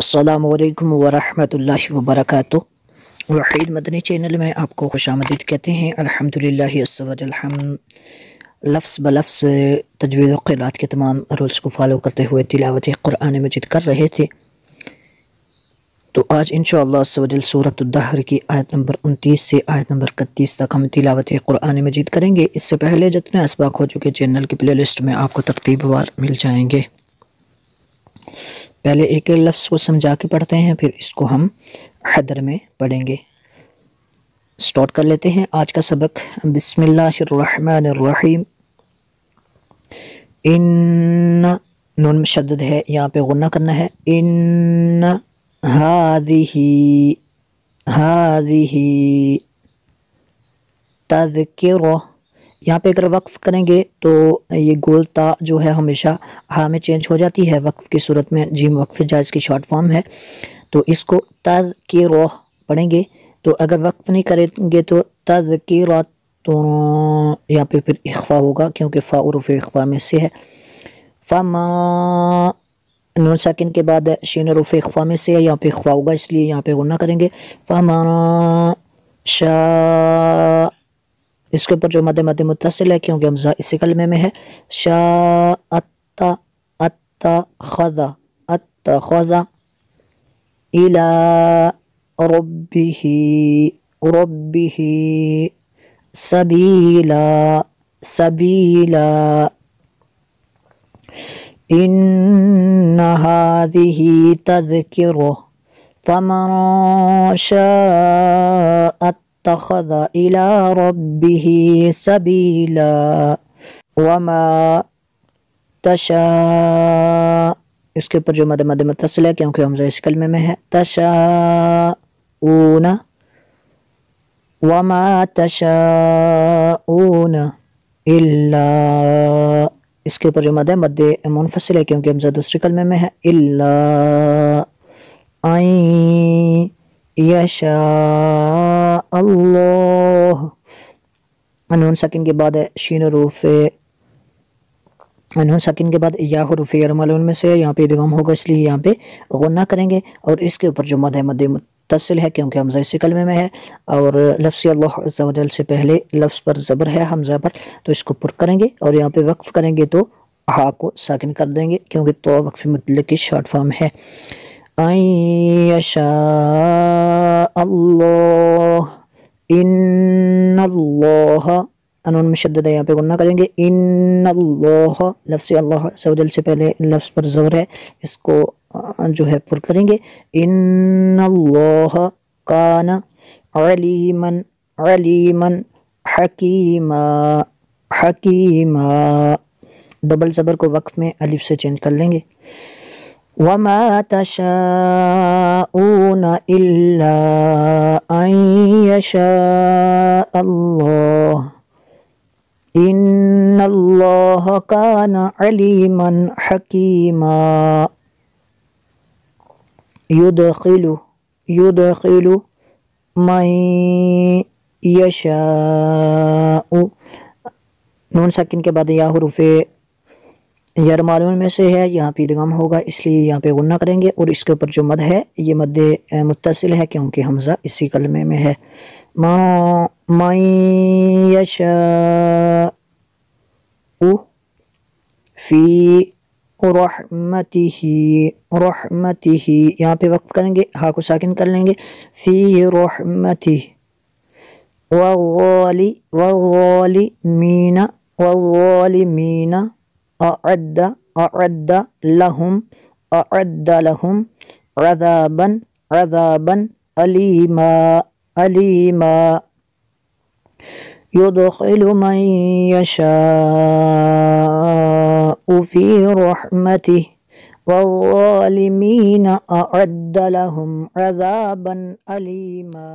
अस्सलामु अलैकुम वरहमतुल्लाहि वबरकातुहू। वहीद मदनी चैनल में आपको खुशामदीद कहते हैं। अल्हम्दुलिल्लाहि अस्स वजल हम लफ्ज़ ब लफ्ज़ तजवीज़ व क़िराअत के तमाम रूल्स को फॉलो करते हुए तिलावत कुरान मजीद कर रहे थे। तो आज इंशाअल्लाह अस्स वजल सूरत अद-दहर की आयत नंबर 29 से आयत नंबर 31 तक हम तिलावत कुरान मजीद करेंगे। इससे पहले जितने असबाक हो चुके चैनल की प्ले लिस्ट में आपको तरतीबवार मिल जाएंगे। पहले एक लफ्ज़ को समझा के पढ़ते हैं, फिर इसको हम हदर में पढ़ेंगे। स्टार्ट कर लेते हैं आज का सबक। बिस्मिल्लाहिर्रहमानिर्रहीम। इन नून मुशद्दद है, यहाँ पे गुन्ना करना है। इन हादिही तज़किरा। यहाँ पे अगर वक्फ़ करेंगे तो ये गोलता जो है हमेशा हा में चेंज हो जाती है। वक्फ़ की सूरत में जीम वक्फ़ जायज़ की शॉर्ट फॉर्म है, तो इसको तज़किरा पढ़ेंगे। तो अगर वक्फ़ नहीं करेंगे तो तज़किरा, तो यहाँ पे फिर इख्फ़ा होगा, क्योंकि फ़ा उरूफ़ इख्फ़ा में से है। फ़मा नून साकिन के बाद शीन उरूफ़ इख्फ़ा में से है, यहाँ पे इख्फ़ा होगा, इसलिए यहाँ पे गुन्ना करेंगे। फ़मा शा, इसके ऊपर जो मद मुत्तसिल है, क्योंकि हमज़ा इसी कलमे में है। शाअत्ता अत्तख़ज़ा इला रब्बिही सबीला इन्ना हाज़िही तज़किरा फ़मन शाअ इत्तख़ज़ इला रब्बिही सबीला वमा तशा, इसके ऊपर जो मद मुत्तसिल है, क्योंकि हमज़ा इस कलमे में है। तशाऊना वमा तशाऊन इल्ला, इसके ऊपर जो मद मुनफ़सिल है, क्योंकि हमज़ा दूसरे कलमे में है। इल्ला अन यशा अल्लाह। नून साकिन के बाद शीन नून साकिन के बाद या हुरूफ़ यरमलून में से यहाँ पे इदगाम होगा, इसलिए यहाँ पे गुन्ना करेंगे। और इसके ऊपर जो मद मुत्तसिल है, क्योंकि हमज़ा इसी कलमे में है, और लफ्ज़ अल्लाह अज़्ज़ा व जल से पहले लफ्ज़ पर ज़बर है हमज़ा पर, तो इसको पुर करेंगे। और यहाँ पे वक्फ़ करेंगे तो हा को साकिन कर देंगे, क्योंकि तो वक्फ़ मुतल्लिक़ की शॉर्ट फॉर्म है। यशा अल्लाह इन्नल्लाह, नून मुशद्दद है, यहाँ पे गुन्ना करेंगे। इन्नल्लाह, लफ्ज़ अल्लाह अज़्ज़ा व जल से पहले लफ्ज़ पर ज़बर है, इसको जो है पुर करेंगे। इन्नल्लाह कान अलीमन हकीमा, डबल ज़बर को वक्फ़ में अलिफ से चेंज कर लेंगे। वमा तशाऊना इल्ला अन यशा अल्लाह इन्नल्लाह कान अलीमन हकीमा। युदखिलु मन यशाउ, नून साकिन के बाद या हुरूफ़ यरमालून में से है, यहाँ पे इदगाम होगा, इसलिए यहाँ पे गुन्ना करेंगे। और इसके ऊपर जो मद है ये मद मुत्तसिल है, क्योंकि हमज़ा इसी कलमे में है। मन यशाउ फ़ी रहमतिही, यहाँ पे वक्फ़ करेंगे, हा को साकिन कर लेंगे। फ़ी रहमतिही वज़्ज़ालिमीना अअद्द लहुम अज़ाबन अलीमा युदखिलु मन यशाउ फ़ी रहमतिही वज़्ज़ालिमीना अअद्द लहुम अज़ाबन अलीमा।